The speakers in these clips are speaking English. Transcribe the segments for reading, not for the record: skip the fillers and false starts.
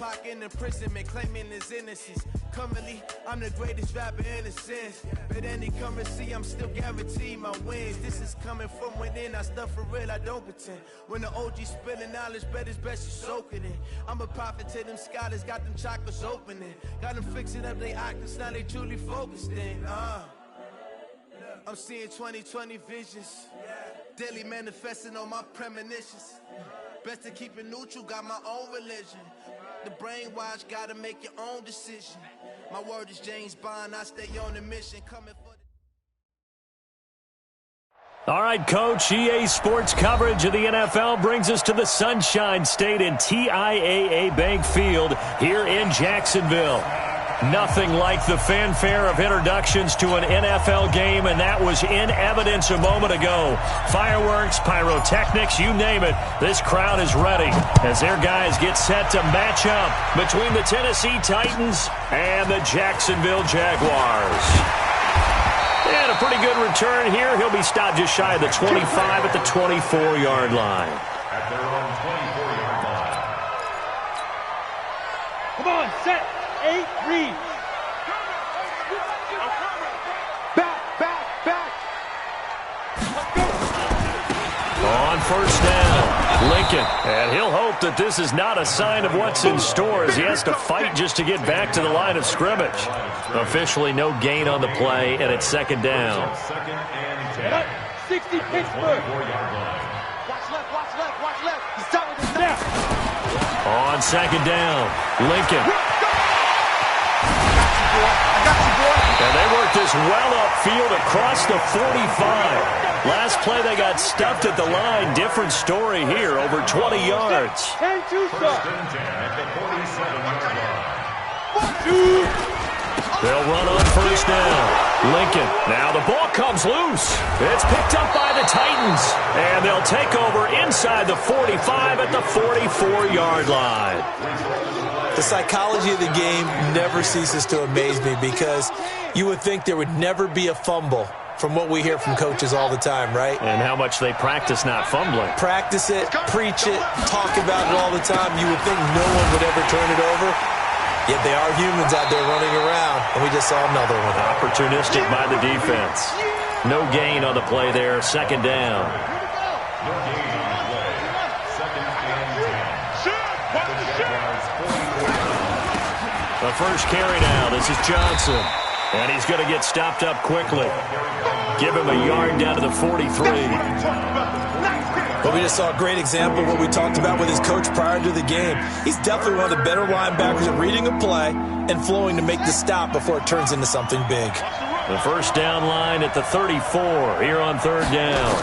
Tupac in imprisonment, claiming his innocence. Currently, I'm the greatest rapper in a sense. But any currency, I'm still guaranteed my wins. This is coming from within, I stuff for real, I don't pretend. When the OG spilling knowledge, bet it's best you soak it in. I'm a prophet to them scholars, got them chakras opening. Got them fixing up they octaves, now they truly focused in. I'm seeing 2020 visions. Daily manifesting on my premonitions. Best to keep it neutral, got my own religion. The brainwash, gotta make your own decision. My word is James Bond, I stay on the mission. Coming for All right, Coach, EA Sports coverage of the NFL brings us to the Sunshine State in TIAA Bank Field here in Jacksonville. Nothing like the fanfare of introductions to an NFL game, and that was in evidence a moment ago. Fireworks, pyrotechnics, you name it. This crowd is ready as their guys get set to match up between the Tennessee Titans and the Jacksonville Jaguars. And a pretty good return here. He'll be stopped just shy of the 25 at the 24-yard line. At their own 24-yard line. Come on, set. 8, read. Back. On first down, Lincoln. And he'll hope that this is not a sign of what's in store as he has to fight just to get back to the line of scrimmage. Officially no gain on the play, and it's second down. 60 Pittsburgh. Watch left. He's done with the snap. On second down, Lincoln. And they worked this well upfield across the 45. Last play they got stuffed at the line. Different story here, over 20 yards. 10-2 stop. They'll run on first down. Lincoln. Now the ball comes loose. It's picked up by the Titans. And they'll take over inside the 45 at the 44-yard line. The psychology of the game never ceases to amaze me because you would think there would never be a fumble from what we hear from coaches all the time, right? And how much they practice not fumbling. Practice it, preach it, talk about it all the time. You would think no one would ever turn it over. Yet they are humans out there running around, and we just saw another one. Opportunistic by the defense. No gain on the play there, second down. The first carry now. This is Johnson. And he's going to get stopped up quickly. Give him a yard down to the 43. Well, we just saw a great example of what we talked about with his coach prior to the game. He's definitely one of the better linebackers at reading a play and flowing to make the stop before it turns into something big. The first down line at the 34 here on third down.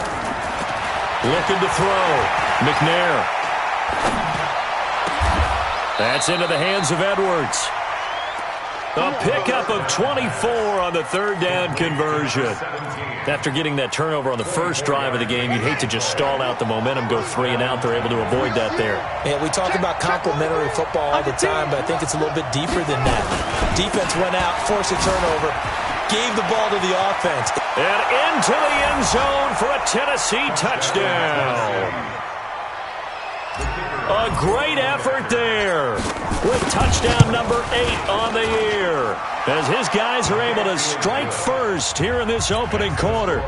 Looking to throw. McNair. That's into the hands of Edwards. A pickup of 24 on the third down conversion. After getting that turnover on the first drive of the game, you'd hate to just stall out the momentum, go 3 and out. They're able to avoid that there. Yeah, we talk about complementary football all the time, but I think it's a little bit deeper than that. Defense went out, forced a turnover, gave the ball to the offense. And into the end zone for a Tennessee touchdown. A great effort there with touchdown number 8 on the year as his guys are able to strike first here in this opening quarter.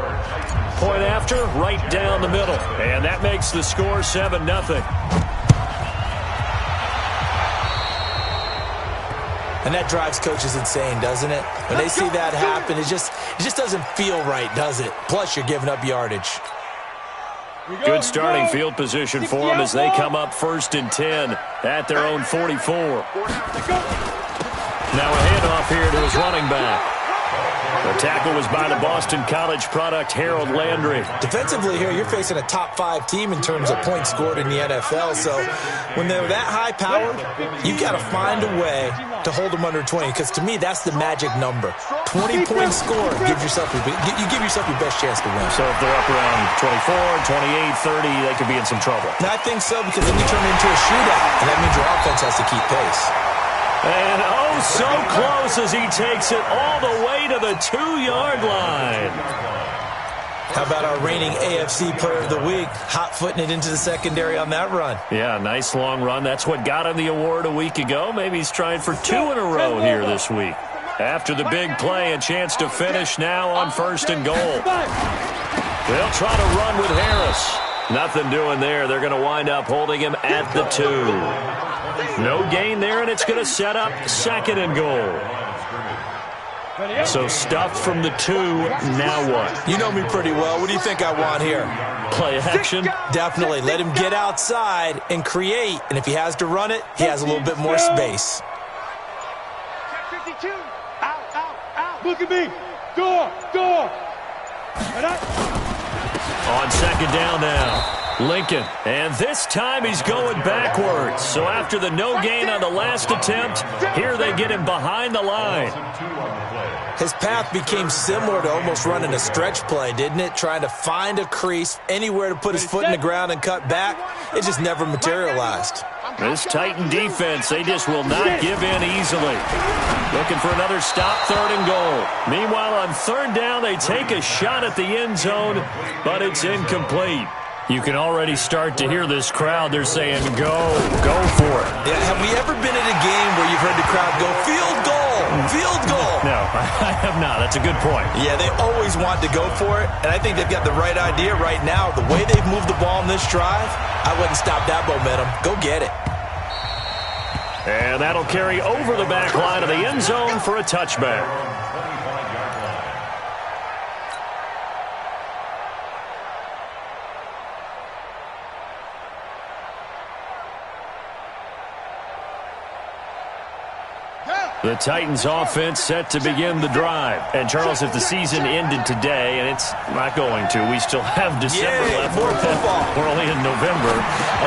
Point after, right down the middle. And that makes the score 7-0. And that drives coaches insane, doesn't it? When they see that happen, it just doesn't feel right, does it? Plus, you're giving up yardage. Good starting field position for them as they come up 1st and 10 at their own 44. Now a handoff here to his running back. The tackle was by the Boston College product, Harold Landry. Defensively here, you're facing a top-5 team in terms of points scored in the NFL. So when they're that high-powered, you've got to find a way to hold them under 20. Because to me, that's the magic number. 20-point score, you give yourself your best chance to win. So if they're up around 24, 28, 30, they could be in some trouble. And I think so, because then you turn it into a shootout, and that means your offense has to keep pace. And oh, so close as he takes it all the way to the 2-yard line. How about our reigning AFC Player of the Week, hot-footing it into the secondary on that run? Yeah, nice long run. That's what got him the award a week ago. Maybe he's trying for 2 in a row here this week. After the big play, a chance to finish now on 1st and goal. They'll try to run with Harris. Nothing doing there. They're going to wind up holding him at the 2. No gain there, and it's going to set up 2nd and goal. So stuffed from the 2, now what? You know me pretty well. What do you think I want here? Play action? Definitely. Let him get outside and create. And if he has to run it, he has a little bit more space. 52. Out. Look at me. Door. On 2nd down now. Lincoln, and this time he's going backwards. So after the no gain on the last attempt, here they get him behind the line. His path became similar to almost running a stretch play, didn't it? Trying to find a crease, anywhere to put his foot in the ground and cut back. It just never materialized. This Titan defense, they just will not give in easily. Looking for another stop, 3rd and goal. Meanwhile, on 3rd down, they take a shot at the end zone, but it's incomplete. You can already start to hear this crowd. They're saying, go for it. Yeah, have we ever been at a game where you've heard the crowd go, field goal? No, I have not. That's a good point. Yeah, they always want to go for it, and I think they've got the right idea right now. The way they've moved the ball in this drive, I wouldn't stop that momentum. Go get it. And that'll carry over the back line of the end zone for a touchback. The Titans offense set to begin the drive. And, Charles, if the season ended today, and it's not going to, we still have December left. More football. We're only in November.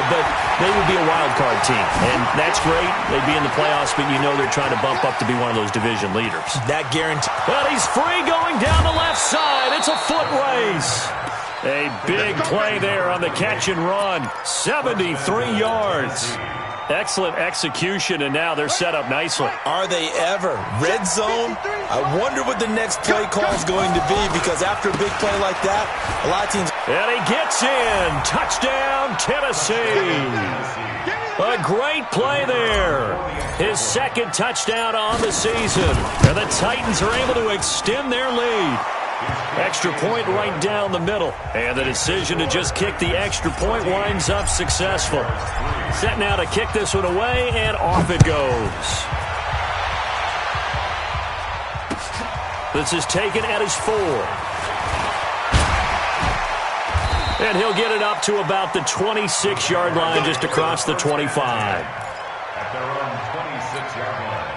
But they would be a wild card team. And that's great. They'd be in the playoffs, but you know they're trying to bump up to be one of those division leaders. That guarantee. Well, he's free going down the left side. It's a foot race. A big play there on the catch and run. 73 yards. Excellent execution, and now they're set up nicely. Are they ever? Red zone? I wonder what the next play call is going to be, because after a big play like that, a lot of teams... And he gets in. Touchdown, Tennessee. A great play there. His 2nd touchdown on the season. And the Titans are able to extend their lead. Extra point right down the middle. And the decision to just kick the extra point winds up successful. Set now to kick this one away, and off it goes. This is taken at his 4. And he'll get it up to about the 26-yard line, just across the 25. At their own 26-yard line.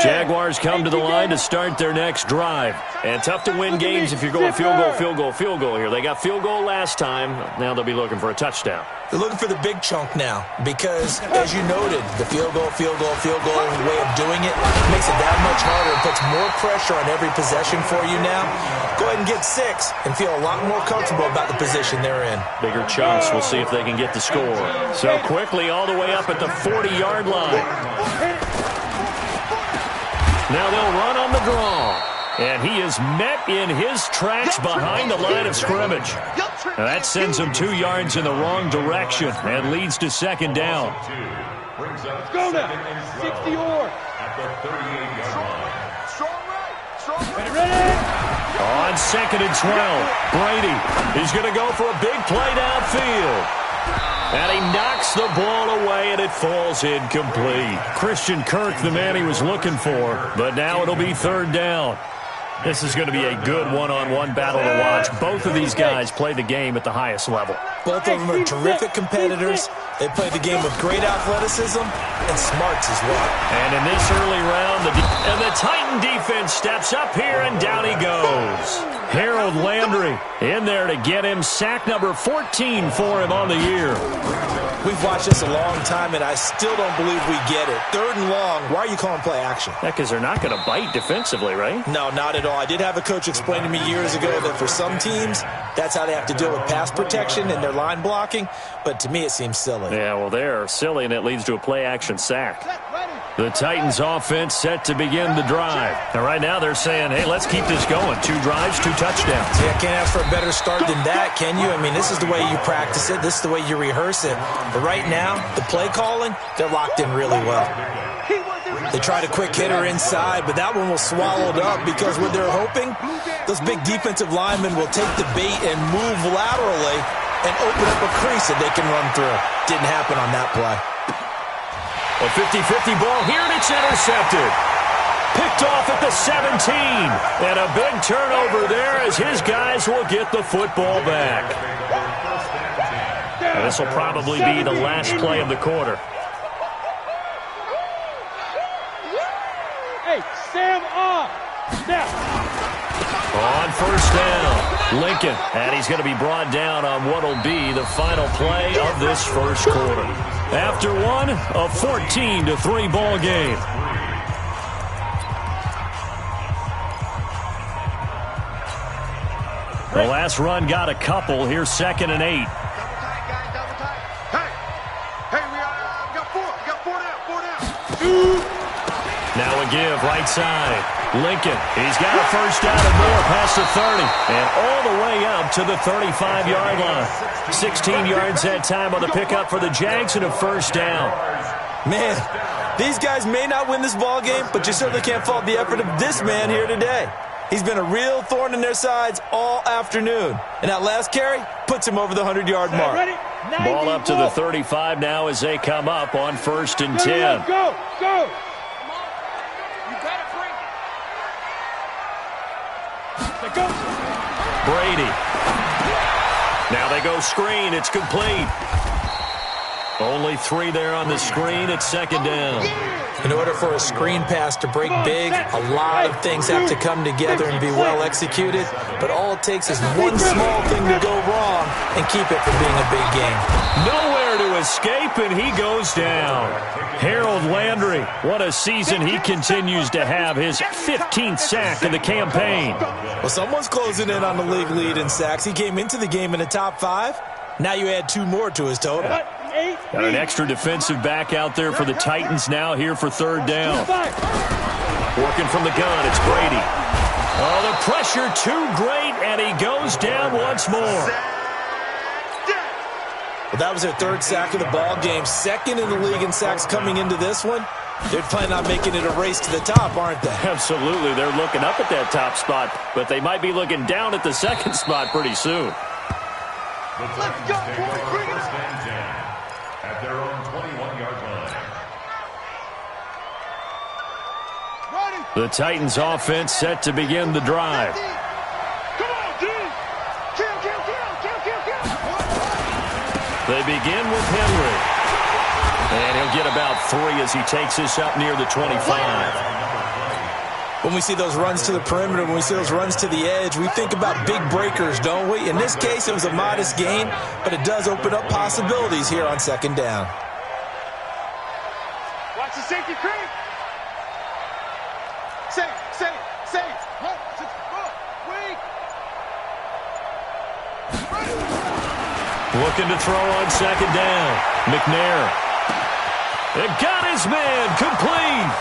Jaguars come to the line to start their next drive. And tough to win games if you're going field goal here. They got field goal last time. Now they'll be looking for a touchdown. They're looking for the big chunk now because, as you noted, the field goal way of doing it makes it that much harder. It puts more pressure on every possession for you now. Go ahead and get 6 and feel a lot more comfortable about the position they're in. Bigger chunks. We'll see if they can get the score. So quickly all the way up at the 40-yard line. Now they'll run on the draw. And he is met in his tracks behind the line of scrimmage. And that sends him 2 yards in the wrong direction and leads to 2nd down. Brings up Go now. 60 or at the 38-yard line. Strong right. Ready. On 2nd and 12, Brady is going to go for a big play downfield. And he knocks the ball away, and it falls incomplete. Christian Kirk, the man he was looking for, but now it'll be 3rd down. This is going to be a good one-on-one battle to watch. Both of these guys play the game at the highest level. Both of them are terrific competitors. They play the game with great athleticism and smarts as well. And in this early round, the Titan defense steps up here, and down he goes. Harold Landry in there to get him sack number 14 for him on the year. We've watched this a long time, and I still don't believe we get it. 3rd and long, why are you calling play action? Yeah, because they're not going to bite defensively, right? No, not at all. I did have a coach explain to me years ago that for some teams, that's how they have to deal with pass protection and their line blocking, but to me it seems silly. Yeah, well, they're silly, and it leads to a play action sack. The Titans offense set to begin the drive. And right now they're saying, hey, let's keep this going. 2 drives, 2 touchdowns. Yeah, can't ask for a better start than that, can you? I mean, this is the way you practice it. This is the way you rehearse it. But right now, the play calling, they're locked in really well. They tried a quick hitter inside, but that one was swallowed up because what they're hoping, those big defensive linemen will take the bait and move laterally and open up a crease that they can run through. Didn't happen on that play. A 50-50 ball here, and it's intercepted. Picked off at the 17. And a big turnover there as his guys will get the football back. This will probably be the last play of the quarter. Hey, Sam off. Snap. On first down, Lincoln. And he's going to be brought down on what will be the final play of this first quarter. After one, a 14-3 ball game. The last run got a couple. Here's 2nd and 8. Double tight, guys, double tight. Hey, we got 4 down. Now a give, right side. Lincoln, he's got a first down and more past the 30. And all the way up to the 35-yard line. 16 yards that time on the pickup for the Jags and a first down. Man, these guys may not win this ball game, but you certainly can't fault the effort of this man here today. He's been a real thorn in their sides all afternoon. And that last carry puts him over the 100-yard mark. Ball up to the 35 now as they come up on 1st and 10. Go. Brady. Now they go screen. It's complete. Only 3 there on the screen. It's 2nd down. In order for a screen pass to break big, a lot of things have to come together and be well executed. But all it takes is one small thing to go wrong and keep it from being a big game. Nowhere to escape, and he goes down. Harold Landry, what a season he continues to have. His 15th sack of the campaign. Well, someone's closing in on the league lead in sacks. He came into the game in the top 5. Now you add 2 more to his total. Got an extra defensive back out there for the Titans now here for 3rd down. Working from the gun, it's Brady. Oh, the pressure too great, and he goes down once more. Well, that was their 3rd sack of the ball game. 2nd in the league in sacks coming into this one. They're planning on making it a race to the top, aren't they? Absolutely. They're looking up at that top spot, but they might be looking down at the 2nd spot pretty soon. Let's go, boy. Bring it on. At their own 21-yard line. The Titans offense set to begin the drive. Come on, dude. Kill. They begin with Henry. And he'll get about 3 as he takes this up near the 25. When we see those runs to the perimeter, when we see those runs to the edge, we think about big breakers, don't we? In this case, it was a modest gain, but it does open up possibilities here on 2nd down. Watch the safety creep. Safe. Wait. Looking to throw on 2nd down. McNair. It got his man complete.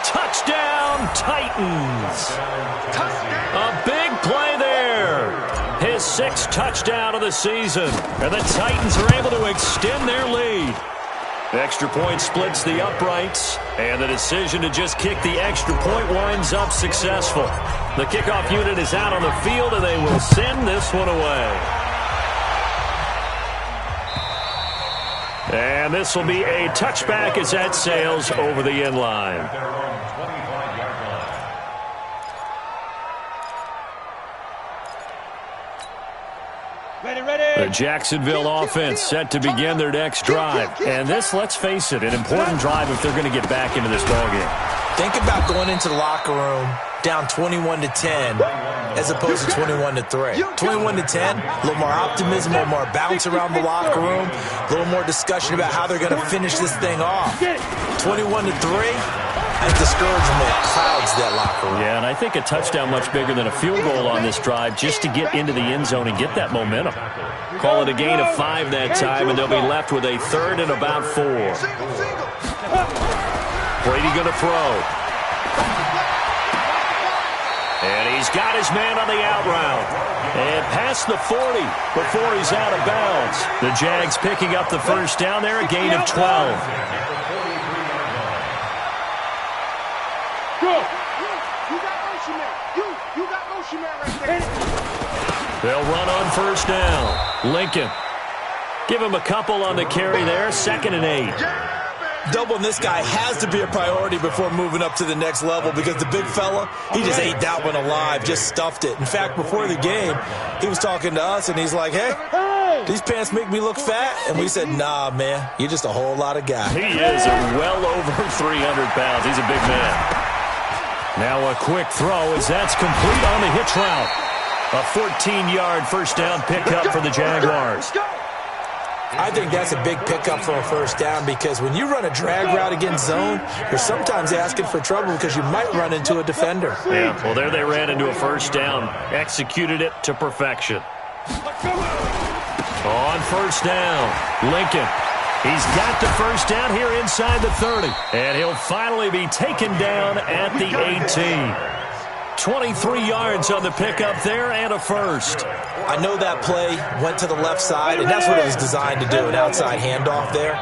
Touchdown, Titans. A big play there. His 6th touchdown of the season. And the Titans are able to extend their lead. Extra point splits the uprights. And the decision to just kick the extra point winds up successful. The kickoff unit is out on the field, and they will send this one away. And this will be a touchback as that sails over the end line. The Jacksonville offense set to begin their next drive. And this, let's face it, an important drive if they're going to get back into this ballgame. Think about going into the locker room down 21-10 as opposed to 21-3. 21-10, a little more optimism, a little more bounce around the locker room, a little more discussion about how they're going to finish this thing off. 21-3, And discouragement clouds that locker room. Yeah, and I think a touchdown much bigger than a field goal on this drive just to get into the end zone and get that momentum. Call it a gain of 5 that time, and they'll be left with a 3rd and about 4. Brady going to throw. And he's got his man on the out route. And past the 40 before he's out of bounds. The Jags picking up the first down there, a gain of 12. They'll run on first down. Lincoln. Give him a couple on the carry there. 2nd and 8. Doubling this guy has to be a priority before moving up to the next level because the big fella, he just ate that one alive, just stuffed it. In fact, before the game, he was talking to us, and he's like, hey, these pants make me look fat. And we said, nah, man, you're just a whole lot of guy. He is well over 300 pounds. He's a big man. Now a quick throw as that's complete on the hitch route. A 14-yard first down pickup for the Jaguars. I think that's a big pickup for a first down because when you run a drag route against zone, you're sometimes asking for trouble because you might run into a defender. Yeah, well, there they ran into a first down. Executed it to perfection. On first down, Lincoln. He's got the first down here inside the 30. And he'll finally be taken down at the 18. 23 yards on the pickup there and a first. I know that play went to the left side, and that's what it was designed to do, an outside handoff there.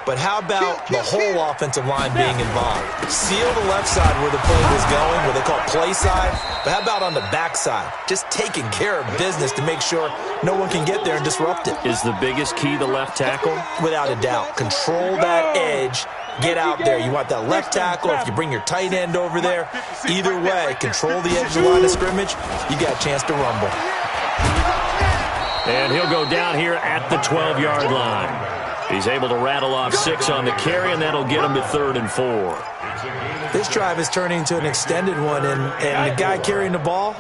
But how about the whole offensive line being involved? Seal the left side where the play was going, where they call play side. But how about on the back side? Just taking care of business to make sure no one can get there and disrupt it. Is the biggest key the left tackle? Without a doubt. Control that edge. Get out there. You want that left tackle. If you bring your tight end over there, either way, control the edge of the line of scrimmage, you got a chance to rumble. And he'll go down here at the 12-yard line. He's able to rattle off 6 on the carry, and that'll get him to 3rd and 4. This drive is turning into an extended one, and the guy carrying the ball,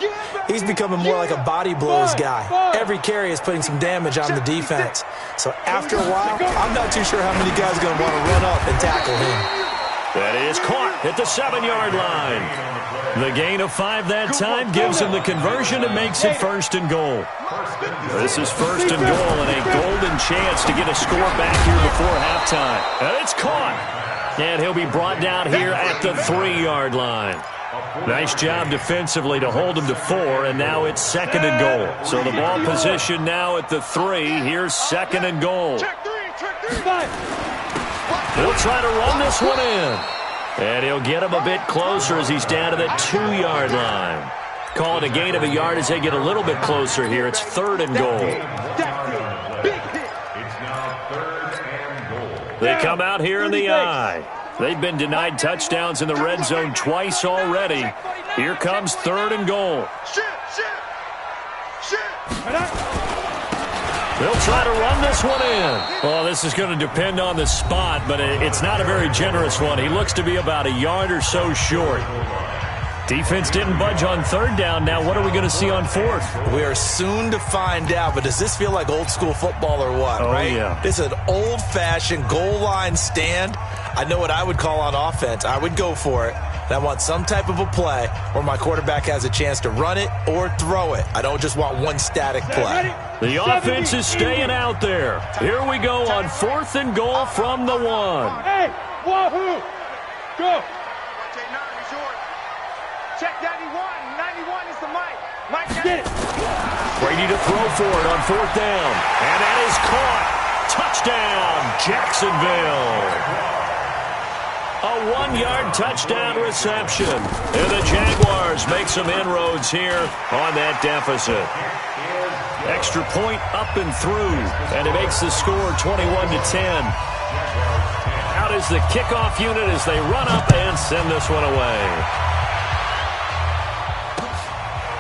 he's becoming more like a body blows guy. Every carry is putting some damage on the defense. So after a while, I'm not too sure how many guys are going to want to run up and tackle him. That is caught at the 7-yard line. The gain of 5 that time gives him the conversion and makes it 1st and goal. This is 1st and goal and a golden chance to get a score back here before halftime. And it's caught. And he'll be brought down here at the 3-yard line. Nice job defensively to hold him to 4, and now it's 2nd and goal. So the ball position now at the 3. Here's 2nd and goal. He'll try to run this one in. And he'll get him a bit closer as he's down to the 2-yard line. Call it a gain of a yard as they get a little bit closer here. It's 3rd and goal. They come out here in the eye. They've been denied touchdowns in the red zone twice already. Here comes 3rd and goal. They'll try to run this one in. Well, this is going to depend on the spot, but it's not a very generous one. He looks to be about a yard or so short. Defense didn't budge on 3rd down. Now what are we going to see on 4th? We are soon to find out, but does this feel like old school football or what, right? Yeah. It's an old-fashioned goal line stand. I know what I would call on offense. I would go for it. And I want some type of a play where my quarterback has a chance to run it or throw it. I don't just want one static play. The offense is staying out there. Here we go on 4th and goal from the 1. Hey, wahoo! Go! Check 91. 91 is the mic. Mike, get it. Brady to throw for it on 4th down. And that is caught. Touchdown, Jacksonville. A 1-yard touchdown reception. And the Jaguars make some inroads here on that deficit. Extra point up and through. And it makes the score 21-10. Out is the kickoff unit as they run up and send this one away.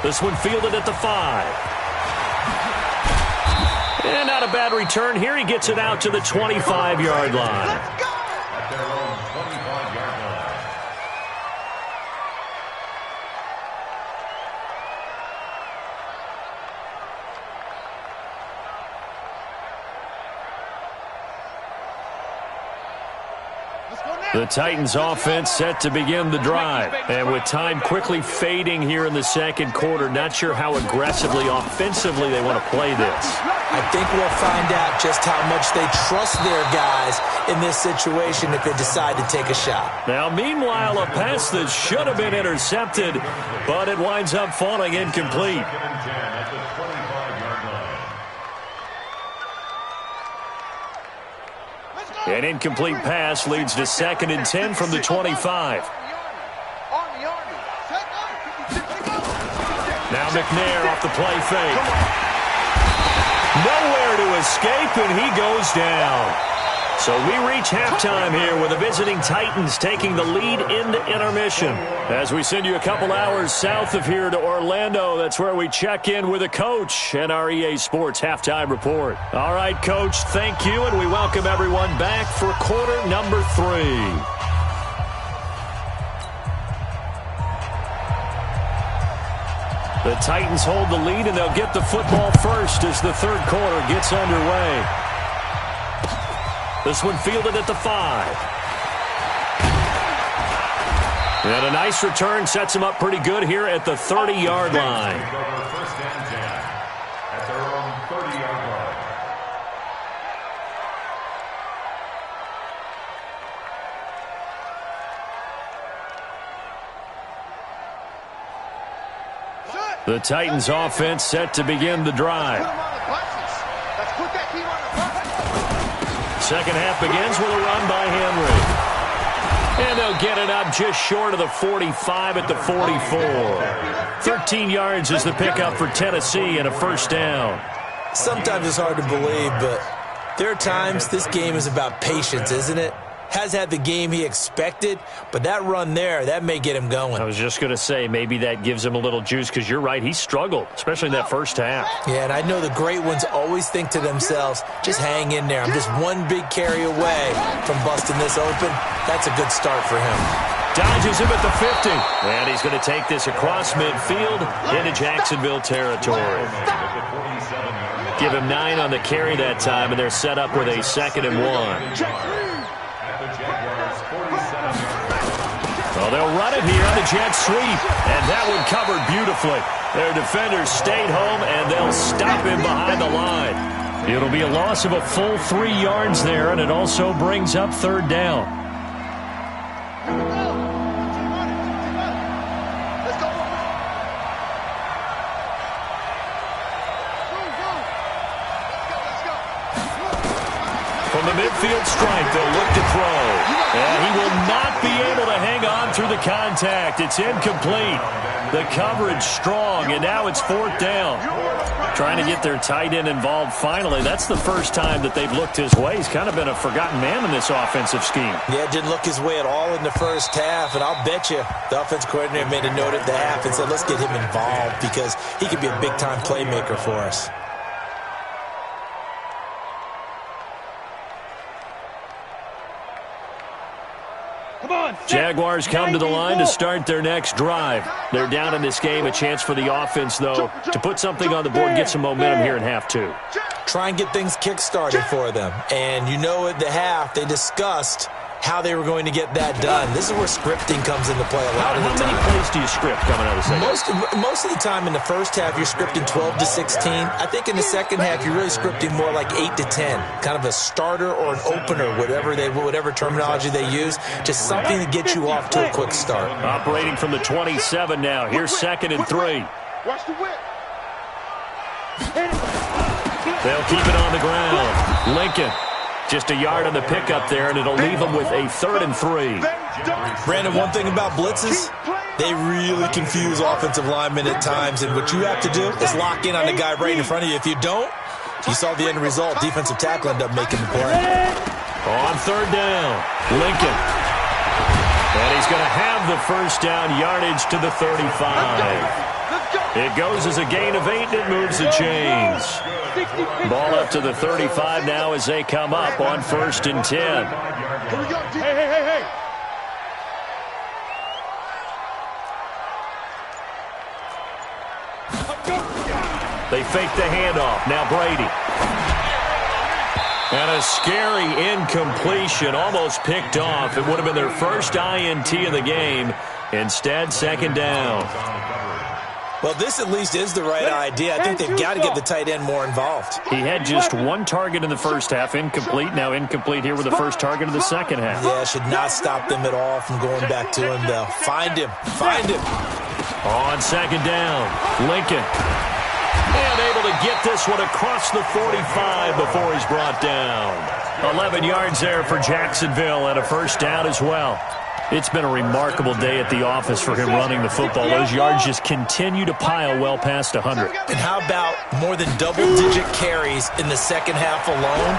This one fielded at the 5. And not a bad return here. He gets it out to the 25-yard line. Let's go! Let's go now. The Titans offense set to begin the drive. And with time quickly fading here in the second quarter, not sure how aggressively, offensively they want to play this. I think we'll find out just how much they trust their guys in this situation if they decide to take a shot. Now, meanwhile, a pass that should have been intercepted, but it winds up falling incomplete. An incomplete pass leads to 2nd and 10 from the 25. Now McNair off the play fake. Nowhere to escape, and he goes down. So we reach halftime here with the visiting Titans taking the lead into intermission. As we send you a couple hours south of here to Orlando, that's where we check in with a coach and our EA Sports halftime report. All right, Coach, thank you, and we welcome everyone back for quarter number 3. The Titans hold the lead, and they'll get the football first as the third quarter gets underway. This one fielded at the 5. And a nice return sets him up pretty good here at the 30-yard line. First and 10 at their own 30-yard line. The Titans offense set to begin the drive. Second half begins with a run by Henry. And they'll get it up just short of the 45 at the 44. 13 yards is the pickup for Tennessee and a first down. Sometimes it's hard to believe, but there are times this game is about patience, isn't it? Has had the game he expected, but that run there, that may get him going. I was just going to say, maybe that gives him a little juice, because you're right, he struggled, especially in that first half. Yeah, and I know the great ones always think to themselves, just hang in there. I'm just one big carry away from busting this open. That's a good start for him. Dodges him at the 50. And he's going to take this across midfield into Jacksonville territory. Give him 9 on the carry that time, and they're set up with a 2nd and 1. Well, they'll run it here on the jet sweep, and that one covered beautifully. Their defenders stayed home, and they'll stop him behind the line. It'll be a loss of a full 3 yards there, and it also brings up 3rd down. From the midfield stripe, they'll look to throw. And he will not be able to hang on through the contact. It's incomplete. The coverage strong, and now it's 4th down. Trying to get their tight end involved finally. That's the first time that they've looked his way. He's kind of been a forgotten man in this offensive scheme. Yeah, it didn't look his way at all in the first half, and I'll bet you the offense coordinator made a note at the half and said, let's get him involved because he could be a big-time playmaker for us. Jaguars come to the line to start their next drive. They're down in this game. A chance for the offense, though, to put something on the board, get some momentum here in half 2. Try and get things kick-started for them. And you know at the half, they discussed how they were going to get that done. This is where scripting comes into play a lot of the time. How many plays do you script coming out of the second? Most of the time in the first half, you're scripting 12 to 16. I think in the second half, you're really scripting more like 8 to 10. Kind of a starter or an opener, whatever terminology they use. Just something to get you off to a quick start. Operating from the 27 now. Here's 2nd and 3. Watch the whip. They'll keep it on the ground. Lincoln. Just a yard on the pickup there, and it'll leave them with a 3rd and 3. Brandon, one thing about blitzes, they really confuse offensive linemen at times, and what you have to do is lock in on the guy right in front of you. If you don't, you saw the end result. Defensive tackle ended up making the play. On 3rd down, Lincoln. And he's going to have the first down, yardage to the 35. It goes as a gain of 8, and it moves the chains. Ball up to the 35 now as they come up on 1st and 10. Here we go. Hey. They fake the handoff. Now Brady. And a scary incompletion, almost picked off. It would have been their first INT of the game. Instead, second down. Well, this at least is the right idea. I think they've got to get the tight end more involved. He had just one target in the first half, incomplete. Now incomplete here with the first target of the second half. Yeah, should not stop them at all from going back to him, though. Find him. Find him. On second down, Lincoln. And able to get this one across the 45 before he's brought down. 11 yards there for Jacksonville and a first down as well. It's been a remarkable day at the office for him running the football. Those yards just continue to pile well past 100. And how about more than double-digit carries in the second half alone?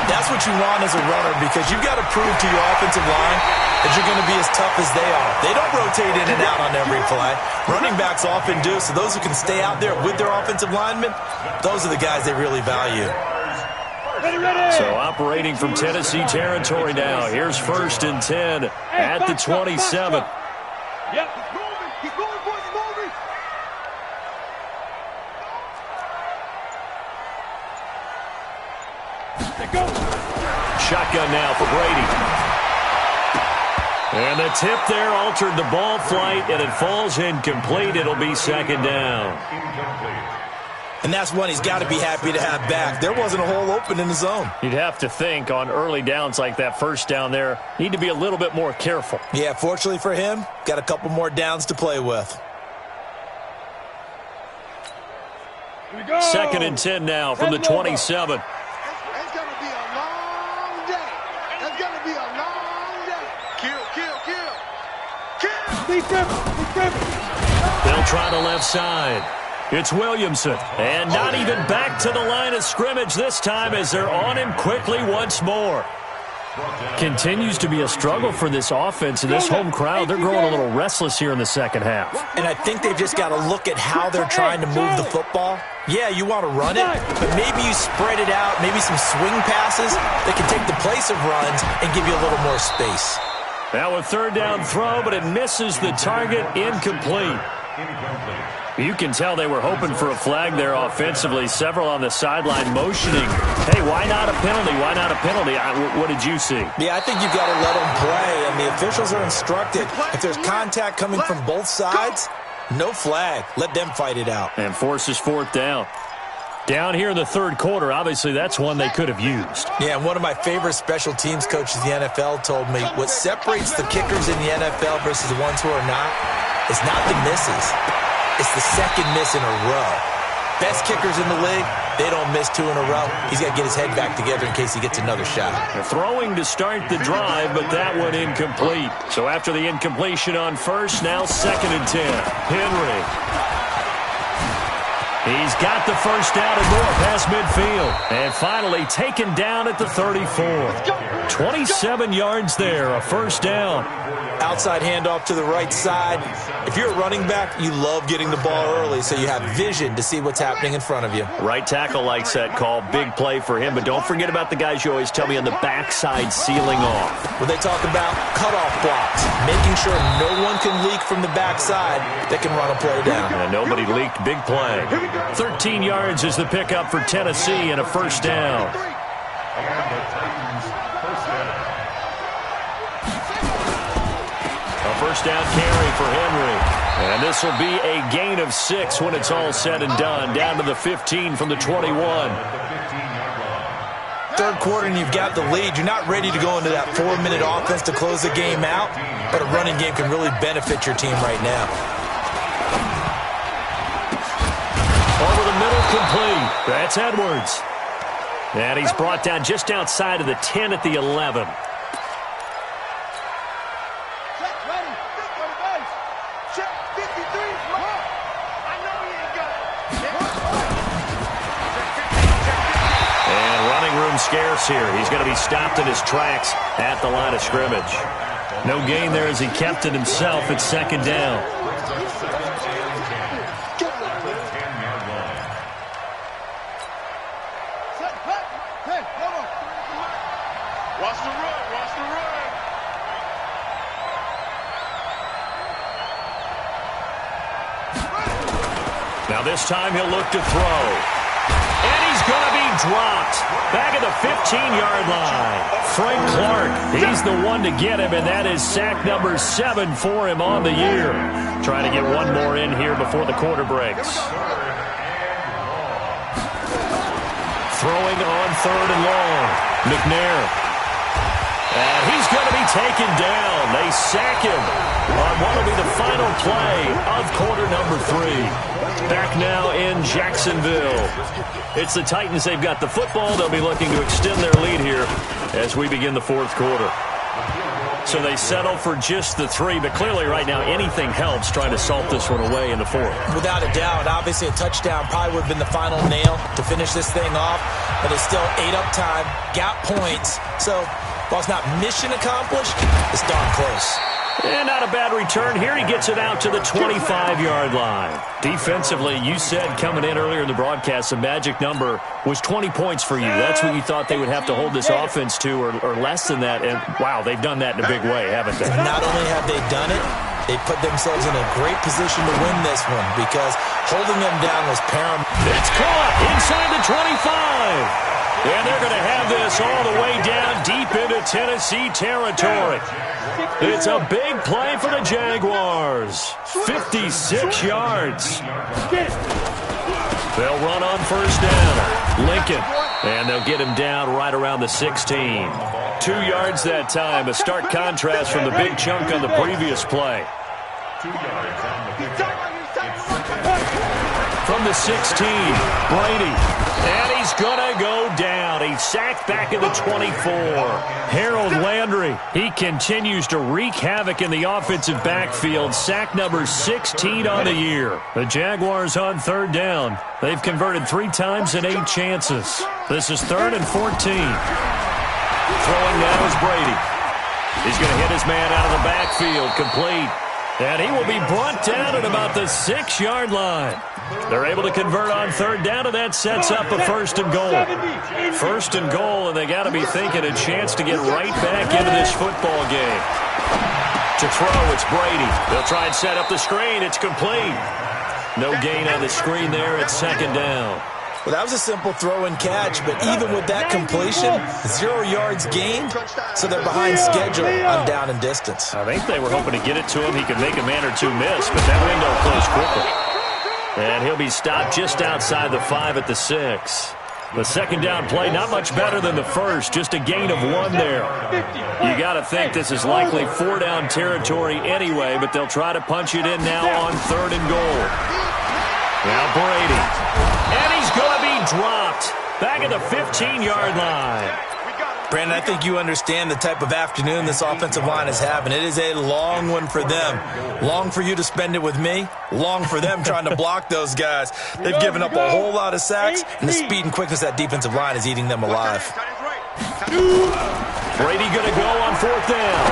That's what you want as a runner, because you've got to prove to your offensive line that you're going to be as tough as they are. They don't rotate in and out on every play. Running backs often do, so those who can stay out there with their offensive linemen, those are the guys they really value. So operating from Tennessee territory now. Here's 1st and 10 at the 27. Shotgun now for Brady. And the tip there altered the ball flight, and it falls incomplete. It'll be second down. And that's one he's got to be happy to have back. There wasn't a hole open in the zone. You'd have to think on early downs like that first down there, need to be a little bit more careful. Yeah, fortunately for him, got a couple more downs to play with. 2nd and 10 now from the 27. It's going to be a long day. It's going to be a long day. Kill. They'll try the left side. It's Williamson, and not even back to the line of scrimmage this time as they're on him quickly once more. Continues to be a struggle for this offense, and this home crowd, they're growing a little restless here in the second half. And I think they've just got to look at how they're trying to move the football. Yeah, you want to run it, but maybe you spread it out, maybe some swing passes that can take the place of runs and give you a little more space. Now a third down throw, but it misses the target, incomplete. You can tell they were hoping for a flag there offensively. Several on the sideline motioning. Hey, why not a penalty? Why not a penalty? What did you see? Yeah, I think you've got to let them play, and the officials are instructed. If there's contact coming from both sides, no flag. Let them fight it out. And forces 4th down. Down here in the third quarter, obviously that's one they could have used. Yeah, and one of my favorite special teams coaches in the NFL told me what separates the kickers in the NFL versus the ones who are not is not the misses. It's the second miss in a row. Best kickers in the league, they don't miss 2 in a row. He's got to get his head back together in case he gets another shot. They're throwing to start the drive, but that one incomplete. So after the incompletion on first, now 2nd and 10. Henry. He's got the first down and more past midfield. And finally taken down at the 34. 27 yards there, a first down. Outside handoff to the right side. If you're a running back, you love getting the ball early so you have vision to see what's happening in front of you. Right tackle likes that call. Big play for him. But don't forget about the guys you always tell me on the backside sealing off. When they talk about cutoff blocks, making sure no one can leak from the backside that can run a play down. And nobody leaked. Big play. 13 yards is the pickup for Tennessee and a first down. A first down carry for Henry. And this will be a gain of 6 when it's all said and done. Down to the 15 from the 21. Third quarter and you've got the lead. You're not ready to go into that 4-minute offense to close the game out, but a running game can really benefit your team right now. Over the middle, complete. That's Edwards. And he's brought down just outside of the 10 at the 11. Scarce here. He's going to be stopped in his tracks at the line of scrimmage. No gain there as he kept it himself at second down. Watch the run. Watch the run. Now this time he'll look to throw. And he's he's going to be dropped. Back at the 15-yard line. Frank Clark, he's the one to get him, and that is sack number 7 for him on the year. Trying to get one more in here before the quarter breaks. Throwing on 3rd and long. McNair. And he's going to be taken down. They sack him on what will be the final play of quarter number 3. Back now in Jacksonville. It's the Titans. They've got the football. They'll be looking to extend their lead here as we begin the 4th quarter. So they settle for just the 3, but clearly right now anything helps trying to salt this one away in the 4th. Without a doubt, obviously a touchdown probably would have been the final nail to finish this thing off, but it's still 8 up time, got points, so while it's not mission accomplished, it's darn close. And not a bad return. Here he gets it out to the 25-yard line. Defensively, you said coming in earlier in the broadcast, the magic number was 20 points for you. That's what you thought they would have to hold this offense to, or less than that. And, wow, they've done that in a big way, haven't they? Not only have they done it, they put themselves in a great position to win this one because holding them down was paramount. It's caught inside the 25. And they're going to have this all the way down deep into Tennessee territory. It's a big play for the Jaguars. 56 yards. They'll run on 1st down. Lincoln. And they'll get him down right around the 16. 2 yards that time. A stark contrast from the big chunk on the previous play. 2 yards on the pickup. From the 16, Brady. And he's going to go down. He's sacked back at the 24. Harold Landry, he continues to wreak havoc in the offensive backfield. Sack number 16 on the year. The Jaguars on 3rd down. They've converted 3 times in 8 chances. This is 3rd and 14. Throwing now is Brady. He's going to hit his man out of the backfield. Complete. And he will be brought down at about the 6-yard line. They're able to convert on 3rd down, and that sets up a 1st and goal. 1st and goal, and they got to be thinking a chance to get right back into this football game. To throw, it's Brady. They'll try and set up the screen. It's complete. No gain on the screen there at 2nd down. Well, that was a simple throw and catch, but even with that completion, 0 yards gained, so they're behind schedule on down and distance. I think they were hoping to get it to him. He could make a man or two miss, but that window closed quickly. And he'll be stopped just outside the 5 at the 6. The 2nd down play, not much better than the first, just a gain of 1 there. You got to think this is likely 4-down territory anyway, but they'll try to punch it in now on 3rd and goal. Now Brady. And he's going to be dropped back at the 15-yard line. Brandon, I think you understand the type of afternoon this offensive line is having. It is a long one for them. Long for you to spend it with me. Long for them trying to block those guys. They've given up a whole lot of sacks, and the speed and quickness of that defensive line is eating them alive. Brady going to go on 4th down.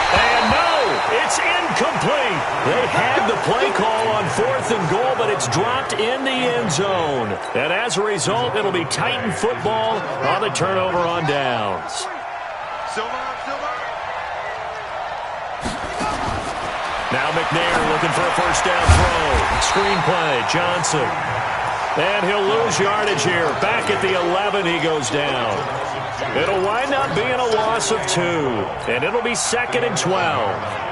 And no, it's incomplete. They had the play call on 4th and goal, but it's dropped in the end zone. And as a result, it'll be Titan football on the turnover on downs. Now McNair looking for a 1st down throw. Screen play, Johnson. And he'll lose yardage here. Back at the 11, he goes down. It'll wind up being a loss of 2. And it'll be 2nd and 12.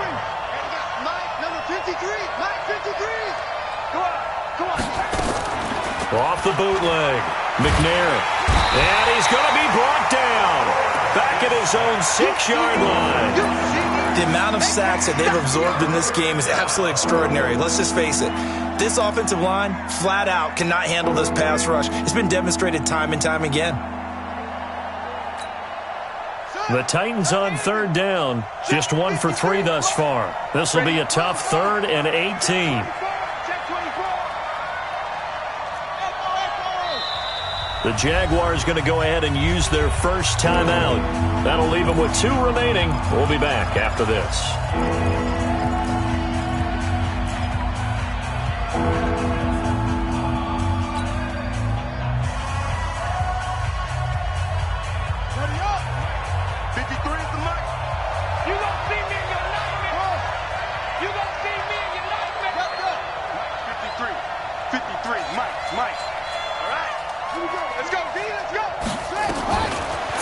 Off the bootleg, McNair. And he's going to be brought down. Back at his own 6-yard line. The amount of sacks that they've absorbed in this game is absolutely extraordinary. Let's just face it. This offensive line, flat out, cannot handle this pass rush. It's been demonstrated time and time again. The Titans on 3rd down. Just 1 for 3 thus far. This will be a tough 3rd and 18. The Jaguars going to go ahead and use their first timeout. That'll leave them with 2 remaining. We'll be back after this.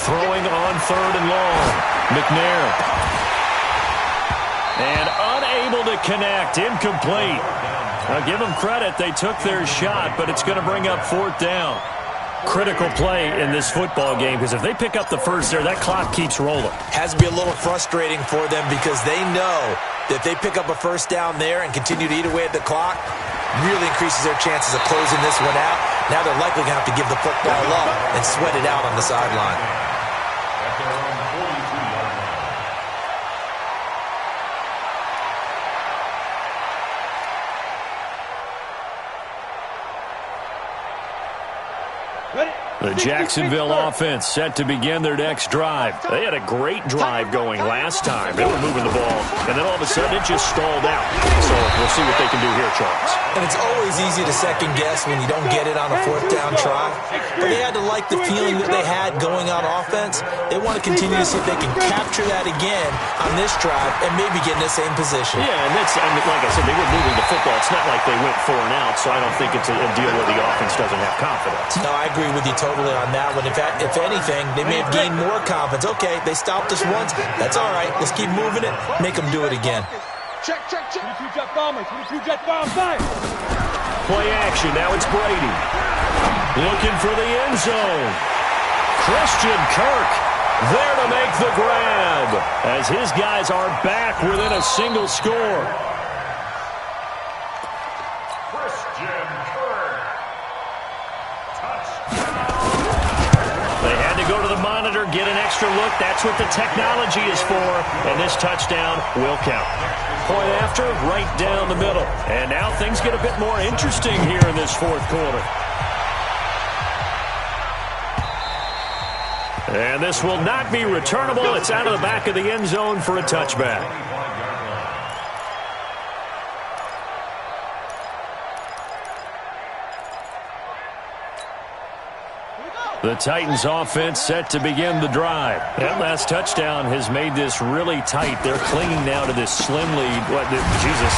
Throwing on 3rd and long. McNair. And unable to connect. Incomplete. Now give them credit. They took their shot, but it's going to bring up 4th down. Critical play in this football game, because if they pick up the first there, that clock keeps rolling. Has to be a little frustrating for them because they know that if they pick up a first down there and continue to eat away at the clock, really increases their chances of closing this one out. Now they're likely going to have to give the football up and sweat it out on the sideline. The Jacksonville offense set to begin their next drive. They had a great drive going last time. They were moving the ball, and then all of a sudden it just stalled out. So we'll see what they can do here, Charles. And it's always easy to second guess when you don't get it on a 4th down try. But they had to like the feeling that they had going on offense. They want to continue to see if they can capture that again on this drive and maybe get in the same position. Yeah, and that's, I mean, like I said, they were moving the football. It's not like they went 4 and out, so I don't think it's a deal where the offense doesn't have confidence. No, I agree with you totally on that one. In fact, if anything, they may have gained more confidence. Okay, they stopped us once. That's all right. Let's keep moving it. Make them do it again. Check. 22 jet bomber. 22 jet bomb. Fire. Play action. Now it's Brady. Looking for the end zone. Christian Kirk there to make the grab as his guys are back within a single score. Christian Kirk. They had to go to the monitor, get an extra look. That's what the technology is for. And this touchdown will count. Point after, right down the middle. And now things get a bit more interesting here in this 4th quarter. And this will not be returnable. It's out of the back of the end zone for a touchback. The Titans offense set to begin the drive. That last touchdown has made this really tight. They're clinging now to this slim lead.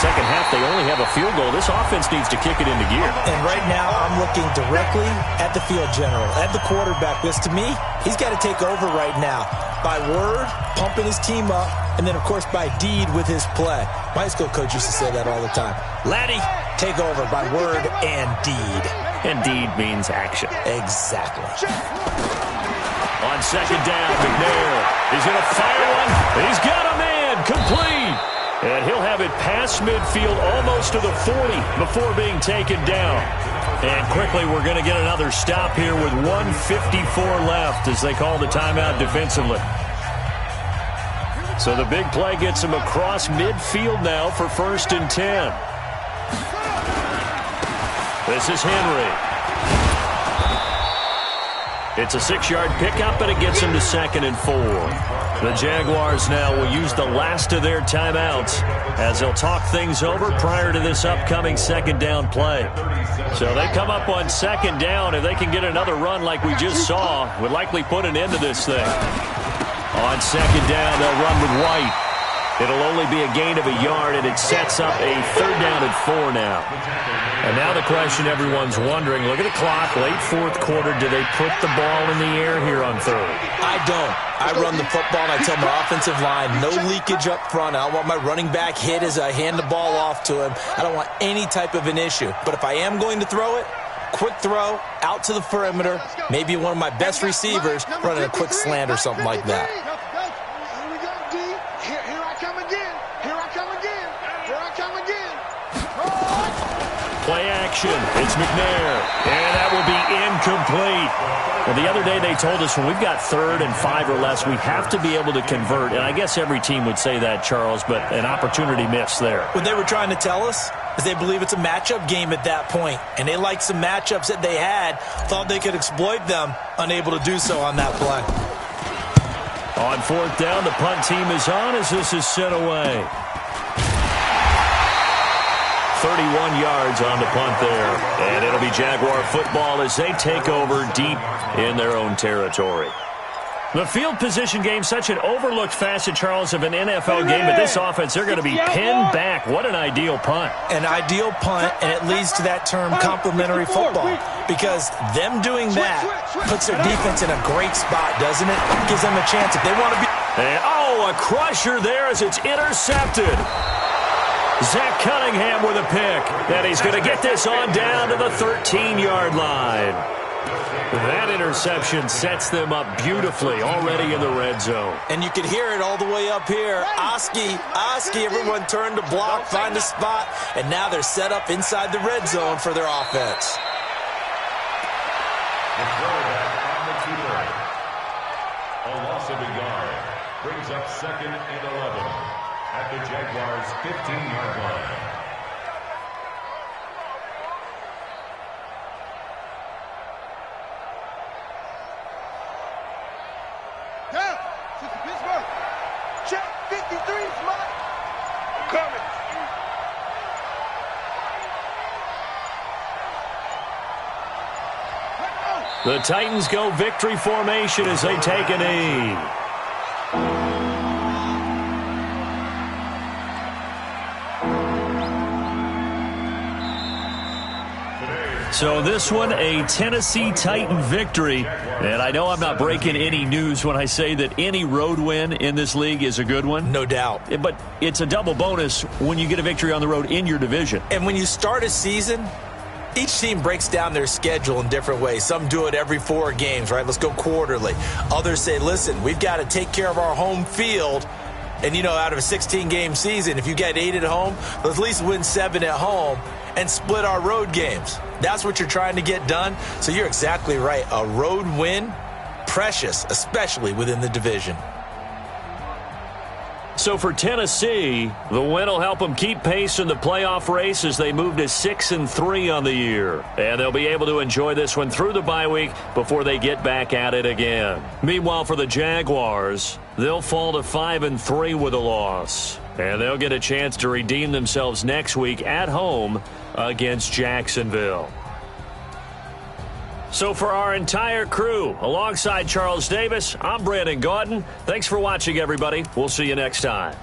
Second half, they only have a field goal. This offense needs to kick it into gear. And right now, I'm looking directly at the field general, at the quarterback. Because to me, he's got to take over right now. By word, pumping his team up, and then, of course, by deed with his play. My high school coach used to say that all the time. Laddie, take over by word and deed. And deed means action. Exactly. On second down, McNair. He's going to fire one. He's got a man. Complete. And he'll have it past midfield almost to the 40 before being taken down. And quickly, we're going to get another stop here with 1:54 left as they call the timeout defensively. So the big play gets him across midfield now for 1st and 10. This is Henry. It's a 6-yard pickup, and it gets him to 2nd and 4. The Jaguars now will use the last of their timeouts as they'll talk things over prior to this upcoming 2nd down play. So they come up on 2nd down. If they can get another run like we just saw, would likely put an end to this thing. On 2nd down, they'll run with White. It'll only be a gain of a yard, and it sets up a 3rd down and 4 now. And now the question everyone's wondering, look at the clock, late 4th quarter, do they put the ball in the air here on 3rd? I don't. I run the football, and I tell my offensive line, no leakage up front. I don't want my running back hit as I hand the ball off to him. I don't want any type of an issue. But if I am going to throw it, quick throw, out to the perimeter, maybe one of my best receivers running a quick slant or something like that. Play action. It's McNair. And that will be incomplete. Well, the other day they told us when we've got 3rd and 5 or less, we have to be able to convert. And I guess every team would say that, Charles, but an opportunity missed there. What they were trying to tell us is they believe it's a matchup game at that point. And they liked some matchups that they had, thought they could exploit them, unable to do so on that play. On 4th down, the punt team is on as this is sent away. 31 yards on the punt there. And it'll be Jaguar football as they take over deep in their own territory. The field position game, such an overlooked facet, Charles, of an NFL game, but this offense, they're going to be pinned back. What an ideal punt. An ideal punt, and it leads to that term complementary football, because them doing that puts their defense in a great spot, doesn't it? Gives them a chance if they want to be. And, a crusher there as it's intercepted. Zach Cunningham with a pick. And he's going to get this on down to the 13-yard line. That interception sets them up beautifully already in the red zone. And you can hear it all the way up here. Oski, everyone turned to block, find a spot, and now they're set up inside the red zone for their offense. A loss of a yard brings up 2nd and 11 at the Jaguars' 15-yard line. Down. Sister Pittsburgh. Check 53, Smart. Coming. The Titans go victory formation as they take a knee. So this one, a Tennessee Titan victory. And I know I'm not breaking any news when I say that any road win in this league is a good one. No doubt. But it's a double bonus when you get a victory on the road in your division. And when you start a season, each team breaks down their schedule in different ways. Some do it every 4 games, right? Let's go quarterly. Others say, listen, we've got to take care of our home field. And, out of a 16-game season, if you get 8 at home, let's at least win 7 at home and split our road games. That's what you're trying to get done. So you're exactly right. A road win, precious, especially within the division. So for Tennessee, the win will help them keep pace in the playoff race as they move to 6-3 on the year. And they'll be able to enjoy this one through the bye week before they get back at it again. Meanwhile, for the Jaguars, they'll fall to 5-3 with a loss. And they'll get a chance to redeem themselves next week at home against Jacksonville. So for our entire crew, alongside Charles Davis, I'm Brandon Gaudin. Thanks for watching, everybody. We'll see you next time.